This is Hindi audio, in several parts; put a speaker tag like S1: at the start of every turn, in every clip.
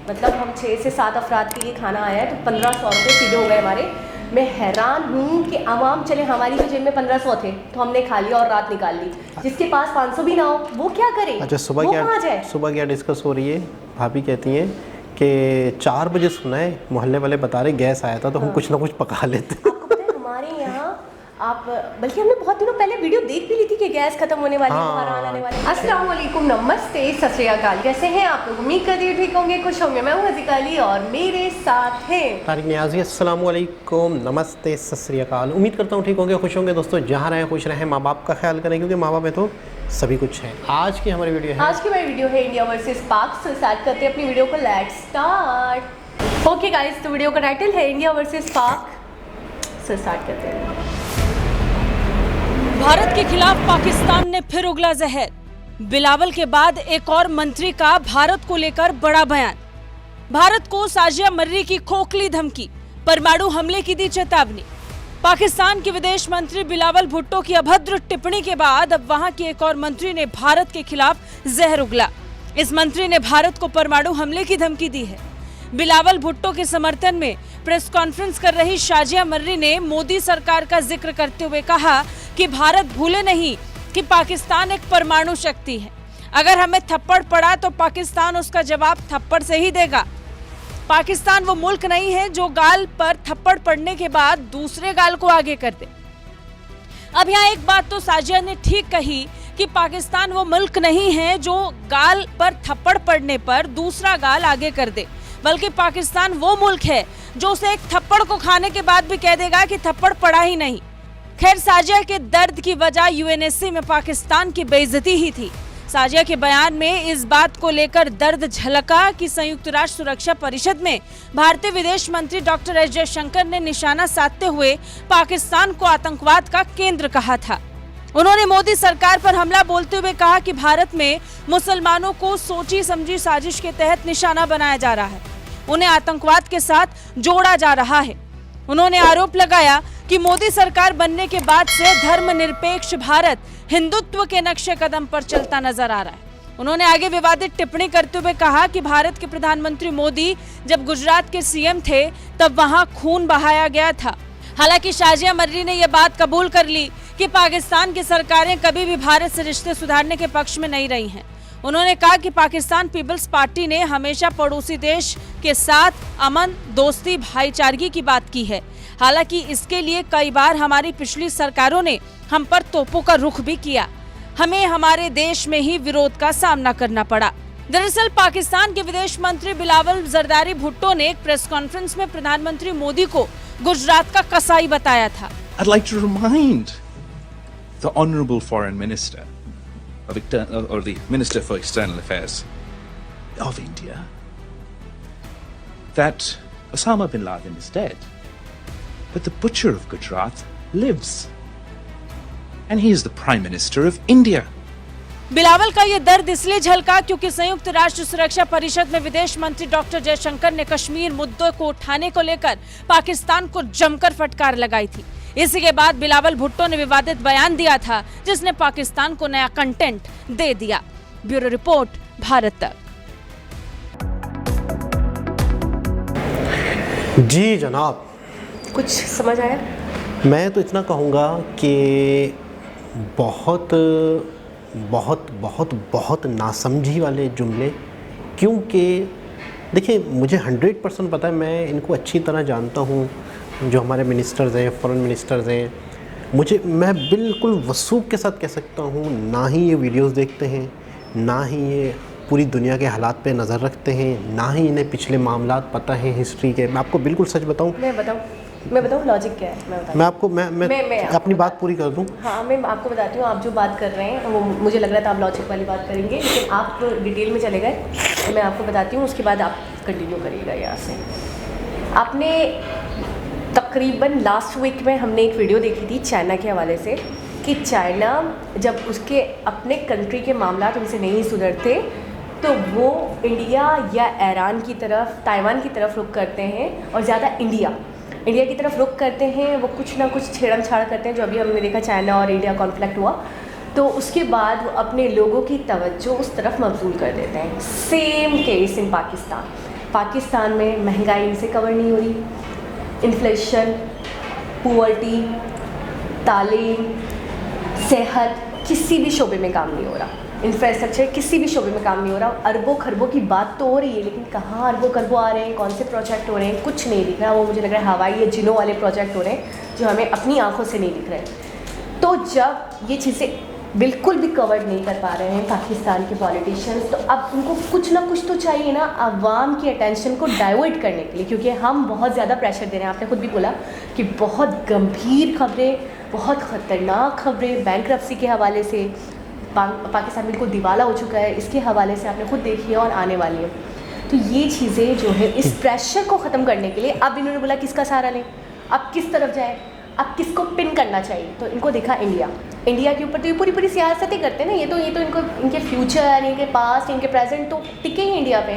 S1: मतलब हम 6 से 7 अफराद के लिए खाना आया है तो 1500 रुपये सीधे हो गए हमारे। मैं हैरान हूँ कि आवाम, चले हमारी तो जेब में 1500 थे तो हमने खा लिया और रात निकाल ली, जिसके पास 500 भी ना हो वो क्या करे?
S2: अच्छा, सुबह क्या डिस्कस हो रही है? भाभी कहती हैं कि 4 बजे सुना है मोहल्ले वाले बता रहे गैस आया था तो हम कुछ ना कुछ पका लेते।
S1: आपको पता है हमारे यहाँ आप, बल्कि हमने बहुत दिनों पहले वीडियो देख भी ली थी कि गैस खत्म होने वाली है, बाहर आने वाली। अस्सलाम वालेकुम, नमस्ते, सत श्री अकाल। कैसे हैं आप लोग? उम्मीद करती हूँ ठीक होंगे, खुश होंगे। मैं हूँ हज़ीका अली और मेरे साथ हैं
S2: तारिक नियाज़ी। अस्सलाम वालेकुम, नमस्ते, सत श्री अकाल। उम्मीद करता हूँ ठीक होंगे, खुश होंगे। दोस्तों जहाँ रहें खुश रहें, माँ बाप का ख्याल करें क्योंकि माँ बाप में तो सभी कुछ है। आज की हमारी वीडियो है इंडिया वर्सेस पाक। से स्टार्ट करते हैं अपनी वीडियो को, लेट्स स्टार्ट। ओके गाइस, तो वीडियो का टाइटल है इंडिया वर्सेस पाक। से स्टार्ट करते हैं।
S3: भारत के खिलाफ पाकिस्तान ने फिर उगला जहर। बिलावल के बाद एक और मंत्री का भारत को लेकर बड़ा बयान। भारत को साजिया मर्री की खोखली धमकी, परमाणु हमले की दी चेतावनी। पाकिस्तान के विदेश मंत्री बिलावल भुट्टो की अभद्र टिप्पणी के बाद अब वहां के एक और मंत्री ने भारत के खिलाफ जहर उगला। इस मंत्री ने भारत को परमाणु हमले की धमकी दी है। बिलावल भुट्टो के समर्थन में प्रेस कॉन्फ्रेंस कर रही साजिया मर्री ने मोदी सरकार का जिक्र करते हुए कहा कि भारत भूले नहीं कि पाकिस्तान एक परमाणु शक्ति है। अगर हमें थप्पड़ पड़ा तो पाकिस्तान उसका जवाब थप्पड़ से ही देगा। पाकिस्तान वो मुल्क नहीं है जो गाल पर थप्पड़ पड़ने के बाद दूसरे गाल को आगे कर दे। अब यहाँ एक बात तो साजिया ने ठीक कही कि पाकिस्तान वो मुल्क नहीं है जो गाल पर थप्पड़ पड़ने पर दूसरा गाल आगे कर दे, बल्कि पाकिस्तान वो मुल्क है जो उसे एक थप्पड़ को खाने के बाद भी कह देगा कि थप्पड़ पड़ा ही नहीं। खैर, साजिया के दर्द की वजह यूएनएससी में पाकिस्तान की बेइज्जती ही थी। साजिया के बयान में इस बात को लेकर दर्द झलका कि संयुक्त राष्ट्र सुरक्षा परिषद में भारतीय विदेश मंत्री डॉक्टर एस जयशंकर ने निशाना साधते हुए पाकिस्तान को आतंकवाद का केंद्र कहा था। उन्होंने मोदी सरकार पर हमला बोलते हुए कहा कि भारत में मुसलमानों को सोची समझी साजिश के तहत निशाना बनाया जा रहा है, उन्हें आतंकवाद के साथ जोड़ा जा रहा है। उन्होंने आरोप लगाया कि मोदी सरकार बनने के बाद से धर्मनिरपेक्ष भारत हिंदुत्व के नक्शे कदम पर चलता नजर आ रहा है। उन्होंने आगे विवादित टिप्पणी करते हुए कहा कि भारत के प्रधानमंत्री मोदी जब गुजरात के सीएम थे तब वहां खून बहाया गया था। हालांकि साजिया मर्री ने यह बात कबूल कर ली कि पाकिस्तान की सरकारें कभी भी भारत से रिश्ते सुधारने के पक्ष में नहीं रही हैं। उन्होंने कहा कि पाकिस्तान पीपल्स पार्टी ने हमेशा पड़ोसी देश के साथ अमन, दोस्ती, भाईचारगी की बात की है। हालांकि इसके लिए कई बार हमारी पिछली सरकारों ने हम पर तोपों का रुख भी किया। हमें हमारे देश में ही विरोध का सामना करना पड़ा। दरअसल पाकिस्तान के विदेश मंत्री बिलावल जरदारी भुट्टो ने एक प्रेस कॉन्फ्रेंस में प्रधानमंत्री मोदी को गुजरात का कसाई बताया था।
S4: I'd like to remind the Honourable Foreign Minister or the Minister for External Affairs of India that Osama bin Laden is dead, but the butcher of Gujarat lives, and he is the Prime Minister of India.
S3: Bilawal का ये दर्द इसलिए झलका क्योंकि संयुक्त राष्ट्र सुरक्षा परिषद में विदेश मंत्री डॉक्टर जयशंकर ने कश्मीर मुद्दे को उठाने को लेकर पाकिस्तान को जमकर फटकार लगाई थी। इसी के बाद बिलावल भुट्टो ने विवादित बयान दिया था जिसने पाकिस्तान को नया कंटेंट दे दिया। ब्यूरो रिपोर्ट, भारत तक।
S2: जी जनाब,
S1: कुछ समझ आया?
S2: मैं तो इतना कहूँगा कि बहुत बहुत बहुत बहुत नासमझी वाले जुमले, क्योंकि देखिए मुझे 100% पता है, मैं इनको अच्छी तरह जानता हूँ, जो हमारे मिनिस्टर्स हैं, फॉरेन मिनिस्टर्स हैं। मैं बिल्कुल वसूख के साथ कह सकता हूँ, ना ही ये वीडियोस देखते हैं, ना ही ये पूरी दुनिया के हालात पे नज़र रखते हैं, ना ही इन्हें पिछले मामलात पता है हिस्ट्री के। मैं आपको बिल्कुल सच बताऊँ,
S1: मैं बताऊँ लॉजिक क्या है?
S2: मैं अपनी बात पूरी कर दूँ।
S1: हाँ, मैं आपको बताती हूँ। आप जो बात कर रहे हैं वो मुझे लग रहा था आप लॉजिक वाली बात करेंगे, लेकिन आप डिटेल में चले गए। तो मैं आपको बताती हूँ, उसके बाद आप कंटिन्यू करिएगा यहाँ से। आपने तकरीबन लास्ट वीक में हमने एक वीडियो देखी थी चाइना के हवाले से कि चाइना जब उसके अपने कंट्री के मामला उनसे नहीं सुधरते तो वो इंडिया या ईरान की तरफ, ताइवान की तरफ रुख करते हैं, और ज़्यादा इंडिया की तरफ रुख करते हैं। वो कुछ ना कुछ छेड़म छाड़ करते हैं, जो अभी हमने देखा चाइना और इंडिया कॉन्फ्लिक्ट हुआ, तो उसके बाद वो अपने लोगों की तवज्जो उस तरफ मबजूल कर देते हैं। Same case in Pakistan. Pakistan में महंगाई इनसे कवर नहीं हो रही, इन्फ्लेशन, पुअर्टी, तालीम, सेहत, किसी भी शोबे में काम नहीं हो रहा, इंफ्रास्ट्रक्चर किसी भी शोबे में काम नहीं हो रहा। अरबों खरबों की बात तो हो रही है, लेकिन कहाँ अरबों खरबों आ रहे हैं, कौन से प्रोजेक्ट हो रहे हैं, कुछ नहीं दिख रहा। वो मुझे लग रहा है हवाई या जिनों वाले प्रोजेक्ट हो रहे हैं जो हमें अपनी आंखों से नहीं दिख रहे। तो जब ये चीज़ें बिल्कुल भी कवर नहीं कर पा रहे हैं पाकिस्तान के पॉलिटिशियंस, तो अब उनको कुछ ना कुछ तो चाहिए ना अवाम की अटेंशन को डाइवर्ट करने के लिए, क्योंकि हम बहुत ज़्यादा प्रेशर दे रहे हैं। आपने खुद भी बोला कि बहुत गंभीर खबरें, बहुत ख़तरनाक खबरें बैंकरप्सी के हवाले से, पाकिस्तान बिल्कुल दिवाला हो चुका है इसके हवाले से आपने खुद देखी है और आने वाली है। तो ये चीज़ें जो है इस प्रेशर को ख़त्म करने के लिए अब इन्होंने बोला किसका सहारा लें, अब किस तरफ जाए, अब किसको पिन करना चाहिए। तो इनको देखा इंडिया के ऊपर, तो ये पूरी सियासतें करते हैं ना, ये तो इनको इनके फ्यूचर, इनके पास्ट, इनके प्रेजेंट तो टिके ही इंडिया पे।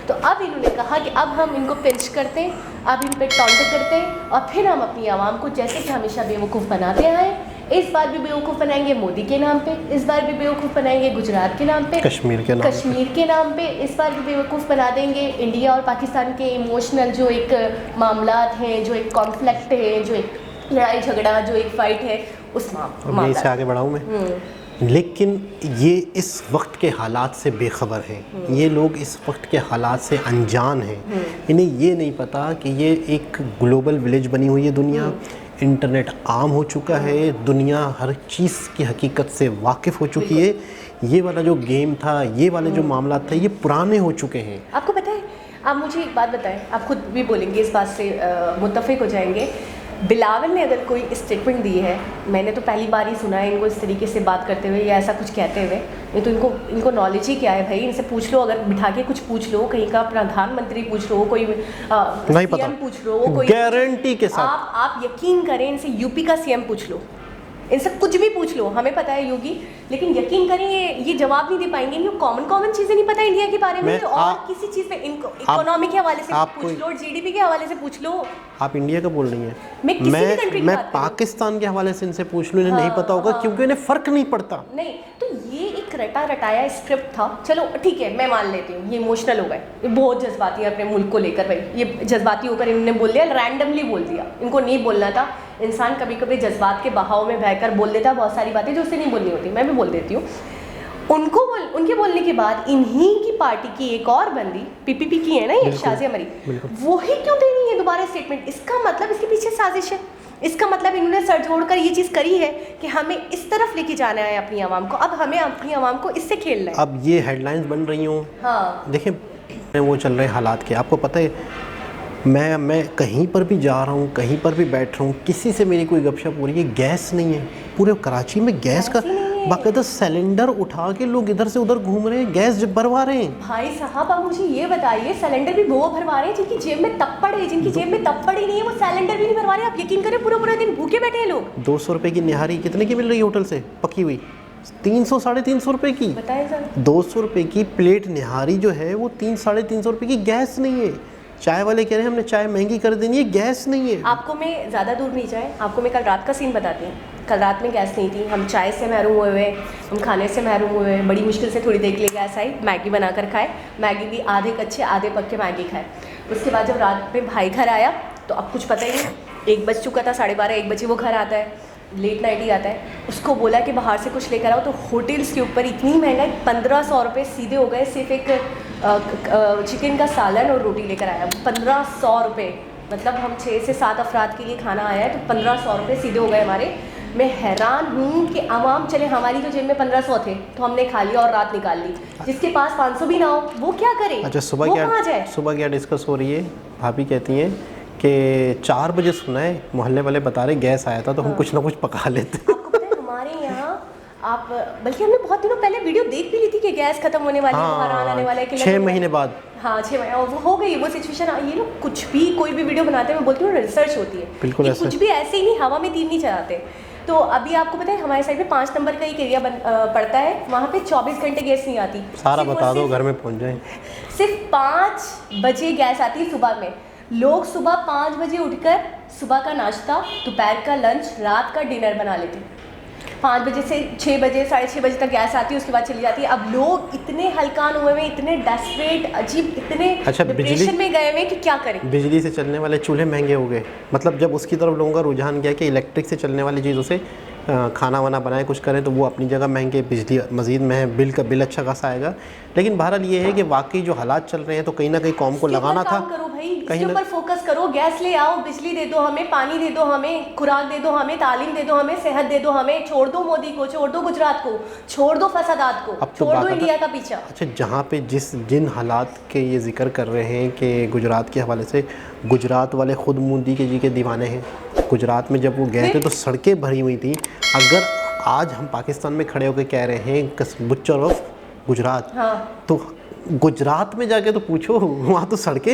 S1: तो अब इन्होंने कहा कि अब हम इनको पिंच करते हैं, अब इन पे टॉन्ट करते हैं और फिर हम अपनी आवाम को जैसे कि हमेशा बेवकूफ़ बनाते आए, इस बार भी बेवकूफ़ बनाएंगे मोदी के नाम पे, इस बार भी बेवकूफ़ बनाएंगे गुजरात के नाम पे, कश्मीर के नाम पे, इस बार भी बेवकूफ़ बना देंगे इंडिया और पाकिस्तान के इमोशनल जो एक मामलात हैं, जो एक कॉन्फ्लिक्ट है, जो एक लड़ाई झगड़ा, जो एक फ़ाइट है, उस मामले
S2: से आगे बढ़ाऊँ मैं। लेकिन ये इस वक्त के हालात से बेखबर हैं, ये लोग इस वक्त के हालात से अनजान हैं। इन्हें ये नहीं पता कि ये एक ग्लोबल विलेज बनी हुई है दुनिया, इंटरनेट आम हो चुका है, दुनिया हर चीज़ की हकीकत से वाकिफ़ हो चुकी है। ये वाला जो गेम था, ये वाले जो मामला था, ये पुराने हो चुके हैं।
S1: आपको पता है, आप मुझे एक बात बताएं, आप खुद भी बोलेंगे इस बात से मुत्तफ़िक हो जाएंगे, बिलावल ने अगर कोई स्टेटमेंट दी है, मैंने तो पहली बार ही सुना है इनको इस तरीके से बात करते हुए या ऐसा कुछ कहते हुए। ये तो इनको नॉलेज ही क्या है भाई, इनसे पूछ लो, अगर बिठा के कुछ पूछ लो, कहीं का प्रधानमंत्री पूछ लो, कोई
S2: नहीं पता,
S1: पूछ लो, कोई
S2: गारंटी के साथ
S1: आप यकीन करें, इनसे यूपी का सीएम पूछ लो, इनसे कुछ भी पूछ लो, हमें पता है योगी, लेकिन यकीन करें ये जवाब नहीं दे पाएंगे। इनको कॉमन चीज़ें नहीं पता इंडिया के बारे में, और किसी चीज़ पे इनको इकोनॉमी के हवाले से पूछ लो, जीडीपी के हवाले से पूछ लो।
S2: आप इंडिया का बोल रही हैं,
S1: मैं
S2: पाकिस्तान के हवाले से इनसे पूछ लूँ, इन्हें नहीं पता होगा क्योंकि इन्हें फ़र्क नहीं पड़ता।
S1: नहीं, तो ये एक रटा रटाया स्क्रिप्ट था। चलो ठीक है, मैं मान लेती हूँ ये इमोशनल हो गए, ये बहुत जज्बाती है अपने मुल्क को लेकर, भाई ये जज्बाती होकर इन्होंने बोल दिया, रैंडमली बोल दिया, इनको नहीं बोलना था। इंसान कभी कभी जज्बात के बहाव में बहकर बोल देता बहुत सारी बातें जो उससे नहीं बोलनी होती, मैं भी बोल देती हूँ। उनके बोलने के बाद इन्हीं की पार्टी की एक और बंदी, पीपीपी की है ना ये, शाज़िया मरी, वो ही क्यों दे रही है दोबारा स्टेटमेंट? इसका मतलब इसके पीछे साजिश है, इसका मतलब इन्होंने सर जोड़कर ये चीज़ करी है कि हमें इस तरफ लेके जाना है अपनी आवाम को, अब हमें अपनी आवाम को इससे खेलना है।
S2: अब ये हेडलाइंस बन रही हूँ,
S1: हाँ
S2: देखिए वो चल रहे हालात के, आपको पता है मैं कहीं पर भी जा रहा हूँ, कहीं पर भी बैठ रहा हूँ, किसी से मेरी कोई गपशप हो रही है, गैस नहीं है। पूरे कराची में गैस का बाकायदा सिलेंडर उठा के लोग इधर से उधर घूम रहे हैं, गैस भरवा रहे हैं।
S1: भाई साहब आप मुझे ये बताइए, सिलेंडर भी वो भरवा रहे हैं जिनकी जेब में तप्पड़ है, जिनकी जेब में तप्पड़ ही नहीं है वो सिलेंडर भी नहीं भरवा रहे। आप यकीन करें पूरा दिन भूखे बैठे हैं लोग।
S2: 200 रुपये की निहारी कितने की मिल रही है होटल से पकी हुई? 300 साढ़े 300 रुपये की।
S1: बताएं सर,
S2: 200 रुपये की प्लेट निहारी जो है वो 300-350 रुपये की। गैस नहीं है। चाय वाले कह रहे हैं हमने चाय महंगी कर देनी है, गैस नहीं है।
S1: आपको मैं ज़्यादा दूर नहीं जाए, आपको मैं कल रात का सीन बताती हूँ। कल रात में गैस नहीं थी, हम चाय से महरूम हुए, हम खाने से महरूम हुए, बड़ी मुश्किल से थोड़ी देर के लिए गैस आई, मैगी बनाकर खाए, मैगी भी आधे कच्चे आधे पक्के मैगी खाए। उसके बाद जब रात में भाई घर आया तो अब कुछ पता ही नहीं, 1 बज चुका था, 12:30 1 बजे वो घर आता है, लेट नाइट ही आता है। उसको बोला कि बाहर से कुछ लेकर आओ, तो होटल्स के ऊपर इतनी महंगाई, 1500 रुपये सीधे हो गए। सिर्फ एक चिकन का सालन और रोटी लेकर आया, 1500 रुपये। मतलब हम 6 से 7 अफराद के लिए खाना आया है तो 1500 रुपये सीधे हो गए हमारे। मैं हैरान हूँ कि आवाम, चले हमारी तो जेब में 1500 थे तो हमने खा लिया और रात निकाल ली, जिसके पास 500 भी ना हो वो क्या करे?
S2: अच्छा, सुबह क्या डिस्कस हो रही है? भाभी कहती हैं कि 4 बजे सुना है मोहल्ले वाले बता रहे गैस आया था तो हम कुछ ना कुछ पका लेते।
S1: आपको पता है हमारे यहाँ, आप बल्कि हमने बहुत दिनों पहले वीडियो देख भी ली थी कि गैस खत्म होने वाली है, बुखार आने वाला है कि
S2: 6 महीने बाद।
S1: हाँ 6 महीने वो हो गई वो सिचुएशन। ये लोग कुछ भी कोई भी वीडियो बनाते हैं, मैं बोलती हूँ रिसर्च होती है,
S2: बिल्कुल ऐसे
S1: कुछ भी ऐसे ही नहीं हवा में तीर नहीं चलाते। तो अभी आपको पता है हमारे साइड में 5 नंबर का एक एरिया पड़ता है, वहाँ पे 24 घंटे गैस नहीं आती।
S2: सारा बता दो घर में पहुँच जाए।
S1: सिर्फ 5 बजे गैस आती है सुबह में। लोग सुबह 5 बजे उठकर सुबह का नाश्ता, दोपहर का लंच, रात का डिनर बना लेते हैं। 5 बजे से 6 बजे 6:30 बजे तक गैस आती है, उसके बाद चली जाती है। अब लोग इतने हलकान हुए हैं, इतने डेस्परेट, अजीब, इतने
S2: अच्छा,
S1: डिप्रेशन में गए हुए कि क्या करें।
S2: बिजली से चलने वाले चूल्हे महंगे हो गए, मतलब जब उसकी तरफ लोगों का रुझान गया कि इलेक्ट्रिक से चलने वाली चीज़ों से खाना वाना बनाए कुछ करें, तो वो अपनी जगह महंगे, बिजली मज़ीद में है, बिल अच्छा खासा आएगा। लेकिन बहरहाल ये है कि वाकई जो हालात चल रहे हैं तो कहीं ना कहीं कौम को लगाना था।
S1: करो भाई,
S2: कहीं
S1: इसके ऊपर फोकस करो, गैस ले आओ, बिजली दे दो हमें, पानी दे दो हमें, खुराक दे दो हमें, तालीम दे दो हमें, सेहत दे दो हमें। छोड़ दो मोदी को, छोड़ दो गुजरात को, छोड़ दो फसादात को,
S2: अब तो
S1: छोड़ दो
S2: बात
S1: इंडिया का पीछा।
S2: अच्छा, जहाँ पे जिन हालात के ये जिक्र कर रहे हैं कि गुजरात के हवाले से, गुजरात वाले खुद मोदी के जी के दीवाने हैं। गुजरात में जब वो गए थे तो सड़कें भरी हुई थी। अगर आज हम पाकिस्तान में खड़े होकर कह रहे हैं बुच्चर ऑफ गुजरात,
S1: हाँ।
S2: तो गुजरात में जाके तो पूछो, वहाँ तो सड़कें,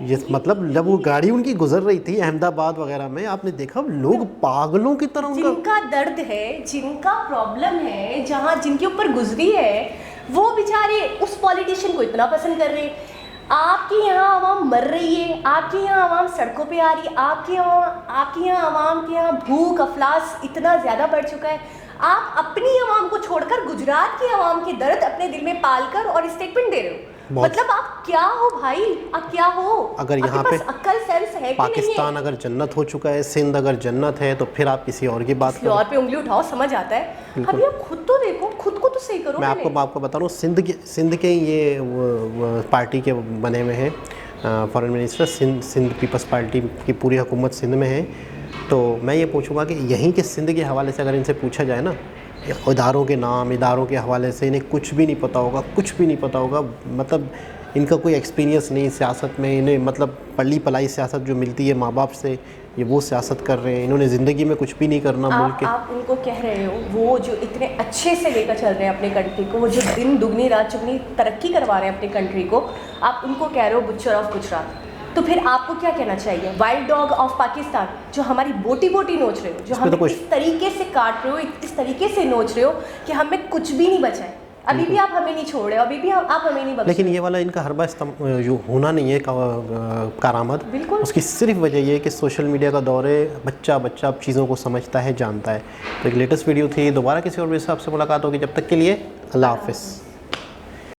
S2: ये मतलब जब वो गाड़ी उनकी गुजर रही थी अहमदाबाद वगैरह में, आपने देखा लोग पागलों की तरह
S1: जिनका दर्द है, जिनका प्रॉब्लम है, जहाँ जिनके ऊपर गुजरी है, वो बेचारे उस पॉलिटिशियन को इतना पसंद कर रहे हैं। आपके यहाँ आवाम मर रही है, आपके यहाँ आवाम सड़कों पे आ रही है, आपके यहाँ आवाम के यहाँ भूख अफलास इतना ज़्यादा बढ़ चुका है। आप अपनी आवाम को छोड़कर गुजरात की आवाम के दर्द अपने दिल में पालकर और स्टेटमेंट दे रहे हो। मतलब आप क्या हो भाई, आप क्या हो?
S2: अगर यहाँ पे
S1: अक्ल सेंस है
S2: पाकिस्तान अगर जन्नत हो चुका है, सिंध अगर जन्नत है, तो फिर आप किसी और की बात करो,
S1: और पे उंगली उठाओ, समझ आता है। अभी आप खुद तो देखो, खुद को तो सही करो।
S2: मैं आपको बता रहा हूँ, सिंध के ये पार्टी के बने हुए हैं फॉरेन मिनिस्टर, सिंध पीपल्स पार्टी की पूरी हुकूमत सिंध में है। तो मैं ये पूछूंगा कि यहीं के सिंध के हवाले से अगर इनसे पूछा जाए ना, इदारों के नाम, इदारों के हवाले से इन्हें कुछ भी नहीं पता होगा, कुछ भी नहीं पता होगा। मतलब इनका कोई एक्सपीरियंस नहीं सियासत में, इन्हें मतलब पली पलाई सियासत जो मिलती है माँ बाप से, ये वो सियासत कर रहे हैं। इन्होंने ज़िंदगी में कुछ भी नहीं करना मुल्क के।
S1: आप उनको कह रहे हो, वो जो इतने अच्छे से लेकर चल रहे हैं अपने कंट्री को, वो जो दिन दुगनी रात चुगनी तरक्की करवा रहे हैं अपनी कंट्री को, आप उनको कह रहे हो बुच्चर ऑफ गुजरात। तो फिर आपको क्या कहना चाहिए? वाइल्ड डॉग ऑफ पाकिस्तान, जो हमारी बोटी बोटी नोच रहे हो, जो हमें इस तरीके से काट रहे हो, इस तरीके से नोच रहे हो कि हमें कुछ भी नहीं बचा है। अभी भी आप हमें नहीं छोड़ रहे हो, अभी भी आप हमें नहीं बचा।
S2: लेकिन ये वाला इनका हर बार जो होना नहीं है कारामद, उसकी सिर्फ वजह ये है कि सोशल मीडिया का दौर है, बच्चा अब चीज़ों को समझता है, जानता है। तो एक लेटेस्ट वीडियो थी, दोबारा किसी और विषय से आपसे मुलाकात होगी। जब तक के लिए अल्लाह हाफ़िज़।